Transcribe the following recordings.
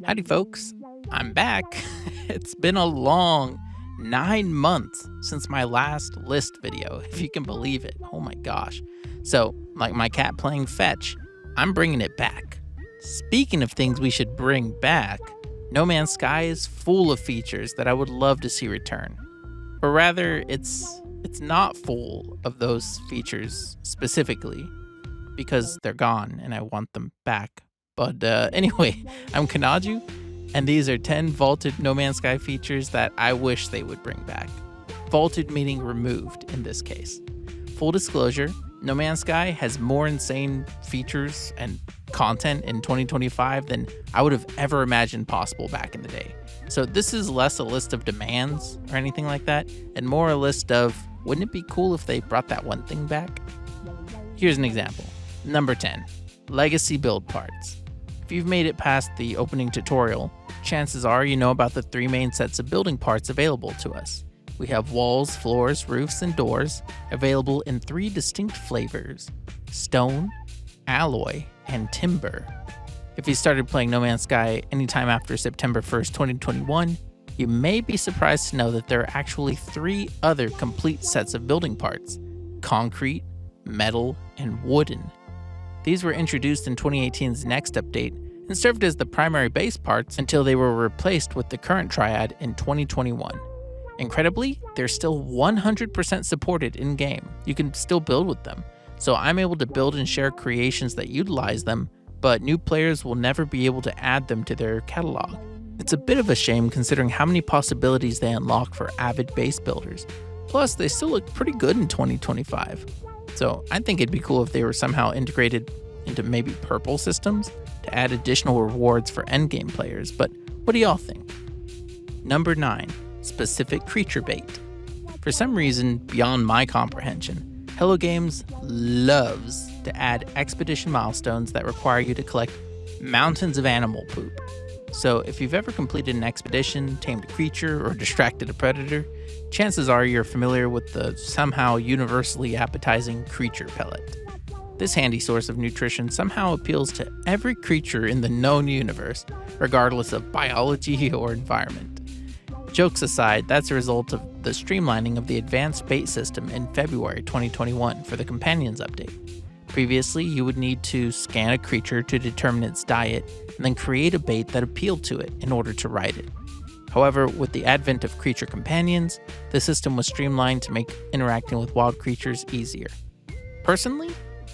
Howdy, folks. I'm back. It's been a long 9 months since my last list video, if you can believe it. Oh my gosh. So, like my cat playing fetch, I'm bringing it back. Speaking of things we should bring back, No Man's Sky is full of features that I would love to see return. Or rather, it's not full of those features specifically, because they're gone and I want them back. But anyway, I'm Kanaju, and these are 10 vaulted No Man's Sky features that I wish they would bring back. Vaulted meaning removed in this case. Full disclosure, No Man's Sky has more insane features and content in 2025 than I would have ever imagined possible back in the day. So this is less a list of demands or anything like that, and more a list of, wouldn't it be cool if they brought that one thing back? Here's an example. Number 10, Legacy Build Parts. If you've made it past the opening tutorial, chances are you know about the 3 main sets of building parts available to us. We have walls, floors, roofs, and doors available in 3 distinct flavors: stone, alloy, and timber. If you started playing No Man's Sky anytime after September 1st, 2021, you may be surprised to know that there are actually 3 other complete sets of building parts: concrete, metal, and wooden. These were introduced in 2018's next update and served as the primary base parts until they were replaced with the current triad in 2021. Incredibly, they're still 100% supported in-game. You can still build with them, so I'm able to build and share creations that utilize them, but new players will never be able to add them to their catalog. It's a bit of a shame considering how many possibilities they unlock for avid base builders. Plus, they still look pretty good in 2025. So I think it'd be cool if they were somehow integrated into maybe purple systems to add additional rewards for endgame players, but what do y'all think? Number 9, specific creature bait. For some reason beyond my comprehension, Hello Games loves to add expedition milestones that require you to collect mountains of animal poop. So if you've ever completed an expedition, tamed a creature, or distracted a predator, chances are you're familiar with the somehow universally appetizing creature pellet. This handy source of nutrition somehow appeals to every creature in the known universe, regardless of biology or environment. Jokes aside, that's a result of the streamlining of the advanced bait system in February 2021 for the Companions update. Previously, you would need to scan a creature to determine its diet and then create a bait that appealed to it in order to ride it. However, with the advent of creature companions, the system was streamlined to make interacting with wild creatures easier. Personally,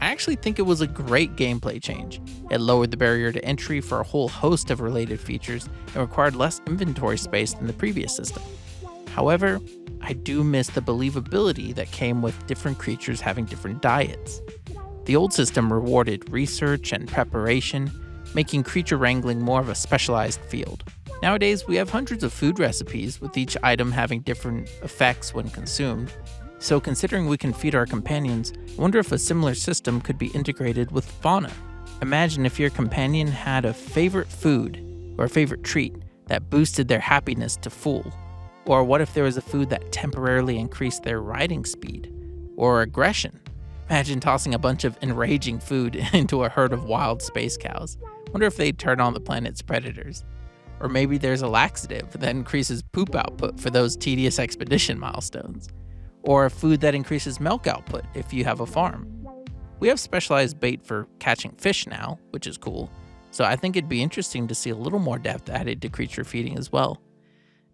I actually think it was a great gameplay change. It lowered the barrier to entry for a whole host of related features and required less inventory space than the previous system. However, I do miss the believability that came with different creatures having different diets. The old system rewarded research and preparation, making creature wrangling more of a specialized field. Nowadays, we have hundreds of food recipes, with each item having different effects when consumed. So considering we can feed our companions, I wonder if a similar system could be integrated with fauna. Imagine if your companion had a favorite food or a favorite treat that boosted their happiness to full. Or what if there was a food that temporarily increased their riding speed or aggression? Imagine tossing a bunch of enraging food into a herd of wild space cows. Wonder if they'd turn on the planet's predators. Or maybe there's a laxative that increases poop output for those tedious expedition milestones. Or a food that increases milk output if you have a farm. We have specialized bait for catching fish now, which is cool. So I think it'd be interesting to see a little more depth added to creature feeding as well.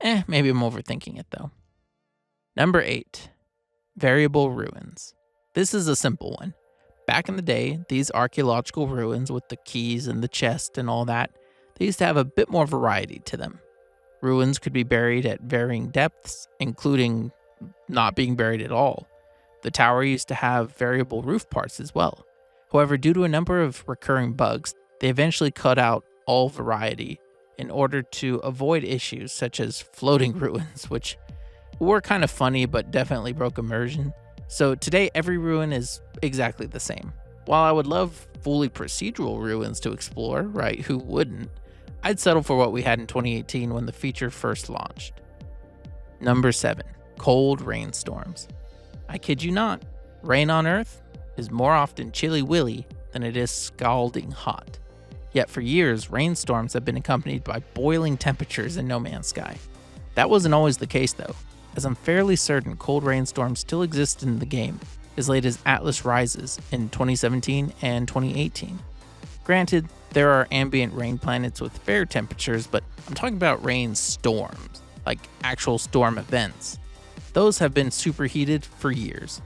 Maybe I'm overthinking it though. Number 8, variable ruins. This is a simple one. Back in the day, these archaeological ruins with the keys and the chest and all that, they used to have a bit more variety to them. Ruins could be buried at varying depths, including not being buried at all. The tower used to have variable roof parts as well. However, due to a number of recurring bugs, they eventually cut out all variety in order to avoid issues such as floating ruins, which were kind of funny but definitely broke immersion. So today, every ruin is exactly the same. While I would love fully procedural ruins to explore, right, who wouldn't, I'd settle for what we had in 2018 when the feature first launched. Number 7, Cold Rainstorms. I kid you not, rain on Earth is more often chilly willy than it is scalding hot. Yet for years, rainstorms have been accompanied by boiling temperatures in No Man's Sky. That wasn't always the case though, as I'm fairly certain cold rainstorms still exist in the game, as late as Atlas Rises in 2017 and 2018. Granted, there are ambient rain planets with fair temperatures, but I'm talking about rain storms, like actual storm events. Those have been superheated for years.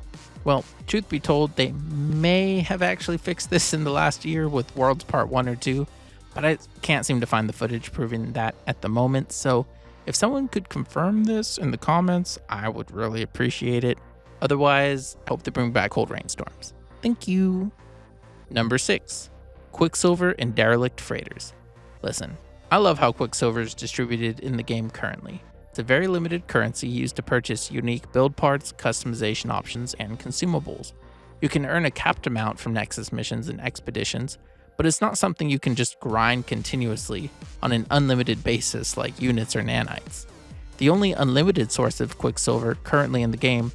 Well, truth be told, they may have actually fixed this in the last year with Worlds Part 1 or 2, but I can't seem to find the footage proving that at the moment, so if someone could confirm this in the comments, I would really appreciate it. Otherwise, I hope to bring back cold rainstorms. Thank you. Number 6. Quicksilver and Derelict freighters. Listen, I love how Quicksilver is distributed in the game currently. It's a very limited currency used to purchase unique build parts, customization options, and consumables. You can earn a capped amount from Nexus missions and expeditions, but it's not something you can just grind continuously on an unlimited basis like units or nanites. The only unlimited source of Quicksilver currently in the game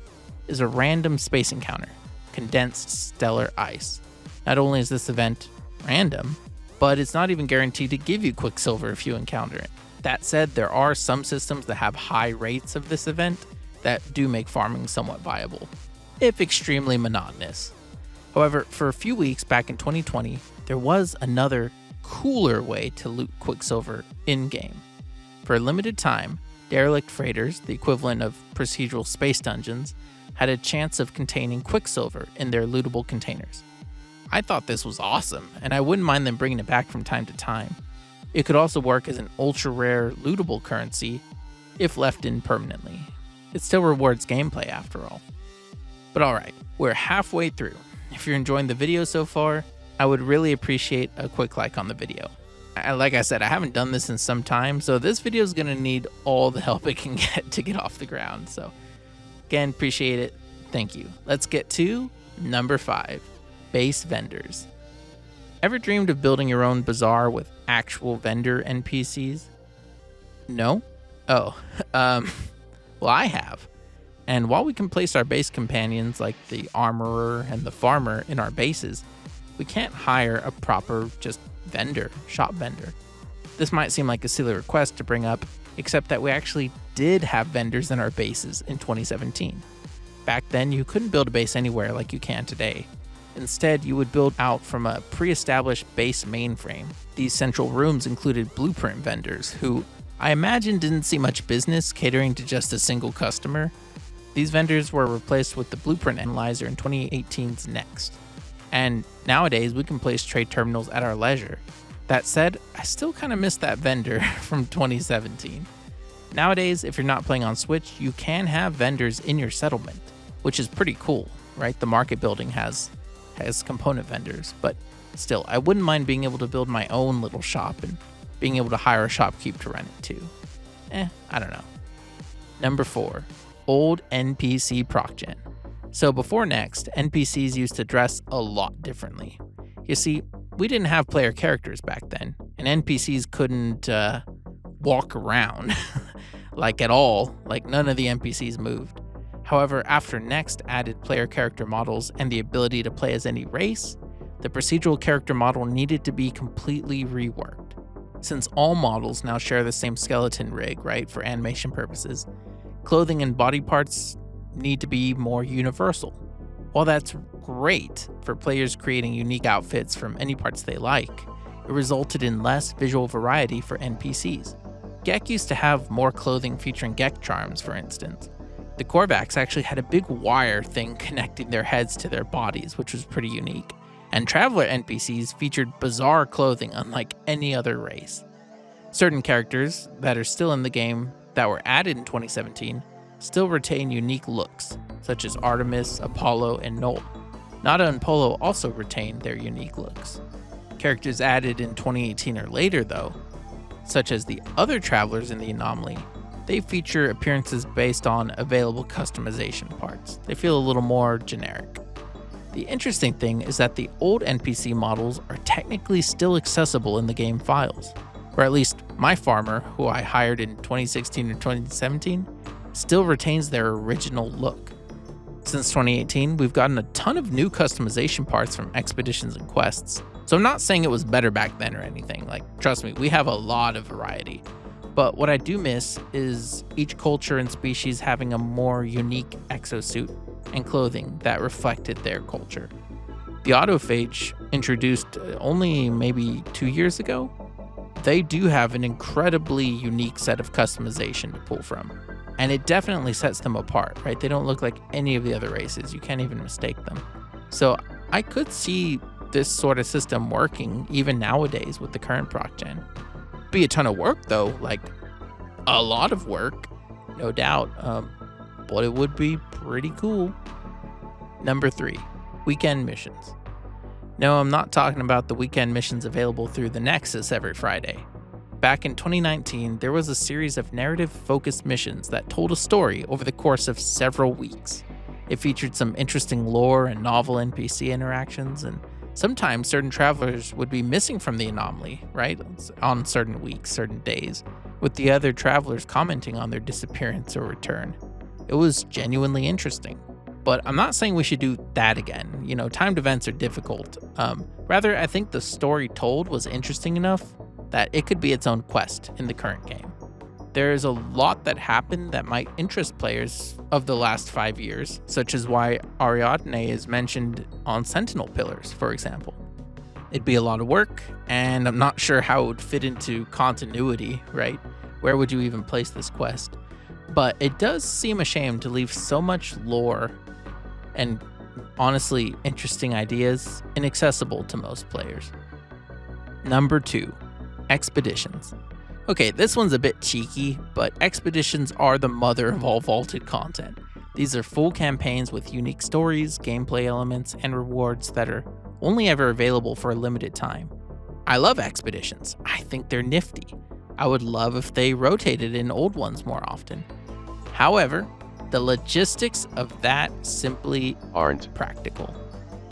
is a random space encounter, condensed stellar ice. Not only is this event random, but it's not even guaranteed to give you Quicksilver if you encounter it. That said, there are some systems that have high rates of this event that do make farming somewhat viable, if extremely monotonous. However, for a few weeks back in 2020, there was another cooler way to loot Quicksilver in-game. For a limited time, Derelict freighters, the equivalent of procedural space dungeons, had a chance of containing Quicksilver in their lootable containers. I thought this was awesome, and I wouldn't mind them bringing it back from time to time. It could also work as an ultra-rare lootable currency if left in permanently. It still rewards gameplay after all. But alright, we're halfway through. If you're enjoying the video so far, I would really appreciate a quick like on the video. Like I said, I haven't done this in some time, so this video is going to need all the help it can get to get off the ground. So again, appreciate it. Thank you. Let's get to number 5, base vendors. Ever dreamed of building your own bazaar with actual vendor NPCs? No? Oh, well, I have. And while we can place our base companions like the armorer and the farmer in our bases, we can't hire a proper just vendor, shop vendor. This might seem like a silly request to bring up, except that we actually did have vendors in our bases in 2017. Back then, you couldn't build a base anywhere like you can today. Instead, you would build out from a pre-established base mainframe. These central rooms included blueprint vendors who I imagine didn't see much business catering to just a single customer. These vendors were replaced with the blueprint analyzer in 2018's Next. And nowadays, we can place trade terminals at our leisure. That said, I still kind of miss that vendor from 2017. Nowadays, if you're not playing on Switch, you can have vendors in your settlement, which is pretty cool, right? The market building has component vendors, but still, I wouldn't mind being able to build my own little shop and being able to hire a shopkeep to run it too. I don't know. Number 4, Old NPC Proc-Gen. So before Next, NPCs used to dress a lot differently. You see, we didn't have player characters back then, and NPCs couldn't walk around like at all, like none of the NPCs moved. However, after Next added player character models and the ability to play as any race, the procedural character model needed to be completely reworked. Since all models now share the same skeleton rig, right, for animation purposes, clothing and body parts need to be more universal. While that's great for players creating unique outfits from any parts they like, it resulted in less visual variety for NPCs. Gek used to have more clothing featuring Gek charms, for instance. The Korvax actually had a big wire thing connecting their heads to their bodies, which was pretty unique. And Traveler NPCs featured bizarre clothing unlike any other race. Certain characters that are still in the game that were added in 2017 still retain unique looks, such as Artemis, Apollo, and Null. Nada and Polo also retain their unique looks. Characters added in 2018 or later, though, such as the other travelers in the anomaly, they feature appearances based on available customization parts. They feel a little more generic. The interesting thing is that the old NPC models are technically still accessible in the game files, or at least my farmer, who I hired in 2016 or 2017, still retains their original look. Since 2018, we've gotten a ton of new customization parts from expeditions and quests, So I'm not saying it was better back then or anything. Like, trust me, we have a lot of variety. But what I do miss is each culture and species having a more unique exosuit and clothing that reflected their culture. The autophage, introduced only maybe 2 years ago, they do have an incredibly unique set of customization to pull from. And it definitely sets them apart, right? They don't look like any of the other races. You can't even mistake them. So I could see this sort of system working even nowadays with the current proc gen. Be a ton of work though, like a lot of work, no doubt. But it would be pretty cool. Number 3, weekend missions. No, I'm not talking about the weekend missions available through the Nexus every Friday. Back in 2019, there was a series of narrative-focused missions that told a story over the course of several weeks. It featured some interesting lore and novel NPC interactions, and sometimes certain travelers would be missing from the anomaly, right? On certain weeks, certain days, with the other travelers commenting on their disappearance or return. It was genuinely interesting. But I'm not saying we should do that again. You know, timed events are difficult. Rather, I think the story told was interesting enough that it could be its own quest in the current game. There's a lot that happened that might interest players of the last 5 years, such as why Ariadne is mentioned on Sentinel Pillars, for example. It'd be a lot of work, and I'm not sure how it would fit into continuity, right? Where would you even place this quest? But it does seem a shame to leave so much lore and honestly interesting ideas inaccessible to most players. Number 2, expeditions. Okay, this one's a bit cheeky, but expeditions are the mother of all vaulted content. These are full campaigns with unique stories, gameplay elements, and rewards that are only ever available for a limited time. I love expeditions. I think they're nifty. I would love if they rotated in old ones more often. However, the logistics of that simply aren't practical.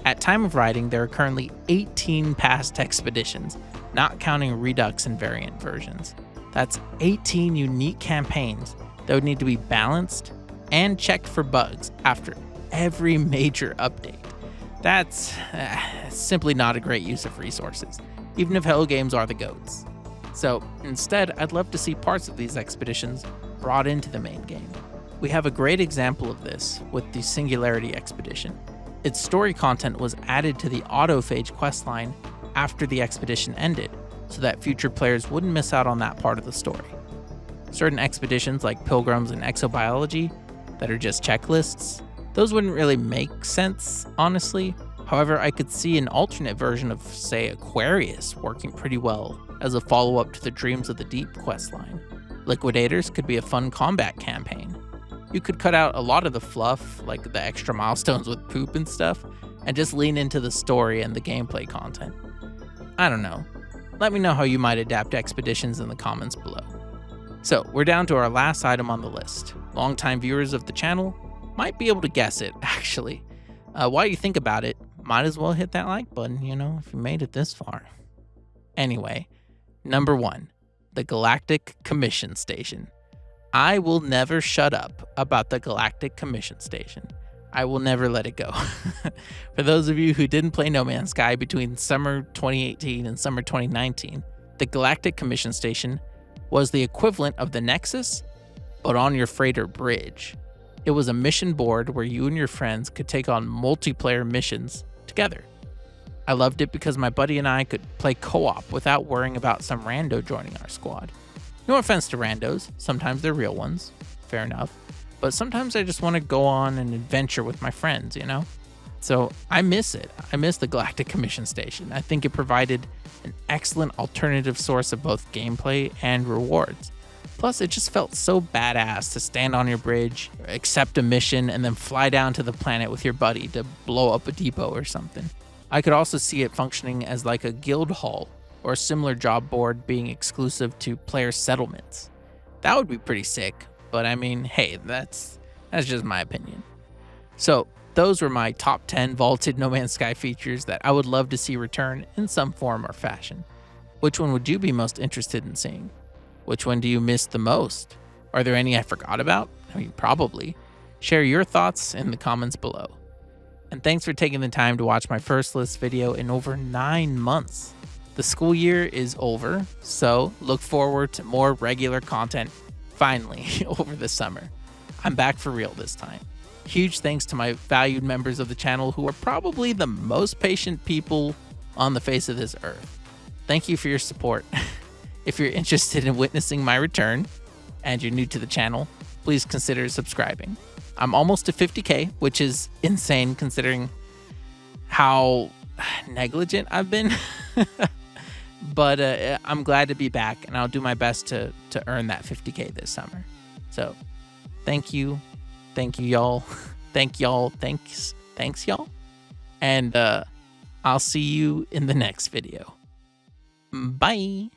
At time of writing, there are currently 18 past expeditions, not counting Redux and variant versions. That's 18 unique campaigns that would need to be balanced and checked for bugs after every major update. That's simply not a great use of resources, even if Hell Games are the GOATs. So instead, I'd love to see parts of these expeditions brought into the main game. We have a great example of this with the Singularity Expedition. Its story content was added to the autophage questline after the expedition ended, so that future players wouldn't miss out on that part of the story. Certain expeditions like Pilgrims and Exobiology that are just checklists, those wouldn't really make sense, honestly. However, I could see an alternate version of, say, Aquarius working pretty well as a follow-up to the Dreams of the Deep questline. Liquidators could be a fun combat campaign. You could cut out a lot of the fluff, like the extra milestones with poop and stuff, and just lean into the story and the gameplay content. I don't know. Let me know how you might adapt expeditions in the comments below. So, we're down to our last item on the list. Longtime viewers of the channel might be able to guess it, actually. While you think about it, might as well hit that like button, if you made it this far. Anyway, number 1, the Galactic Commission Station. I will never shut up about the Galactic Commission Station. I will never let it go. For those of you who didn't play No Man's Sky between summer 2018 and summer 2019, the Galactic Commission Station was the equivalent of the Nexus, but on your freighter bridge. It was a mission board where you and your friends could take on multiplayer missions together. I loved it because my buddy and I could play co-op without worrying about some rando joining our squad. No offense to randos, sometimes they're real ones, fair enough, but sometimes I just want to go on an adventure with my friends, So I miss it. I miss the Galactic Commission Station. I think it provided an excellent alternative source of both gameplay and rewards. Plus, it just felt so badass to stand on your bridge, accept a mission, and then fly down to the planet with your buddy to blow up a depot or something. I could also see it functioning as like a guild hall or a similar job board being exclusive to player settlements. That would be pretty sick, but I mean, hey, that's just my opinion. So, those were my top 10 vaulted No Man's Sky features that I would love to see return in some form or fashion. Which one would you be most interested in seeing? Which one do you miss the most? Are there any I forgot about? I mean, probably. Share your thoughts in the comments below. And thanks for taking the time to watch my first list video in over 9 months. The school year is over, so look forward to more regular content finally over the summer. I'm back for real this time. Huge thanks to my valued members of the channel who are probably the most patient people on the face of this earth. Thank you for your support. If you're interested in witnessing my return and you're new to the channel, please consider subscribing. I'm almost to 50K, which is insane considering how negligent I've been. But I'm glad to be back, and I'll do my best to earn that 50K this summer. So thank you y'all. Thanks y'all. And I'll see you in the next video. Bye.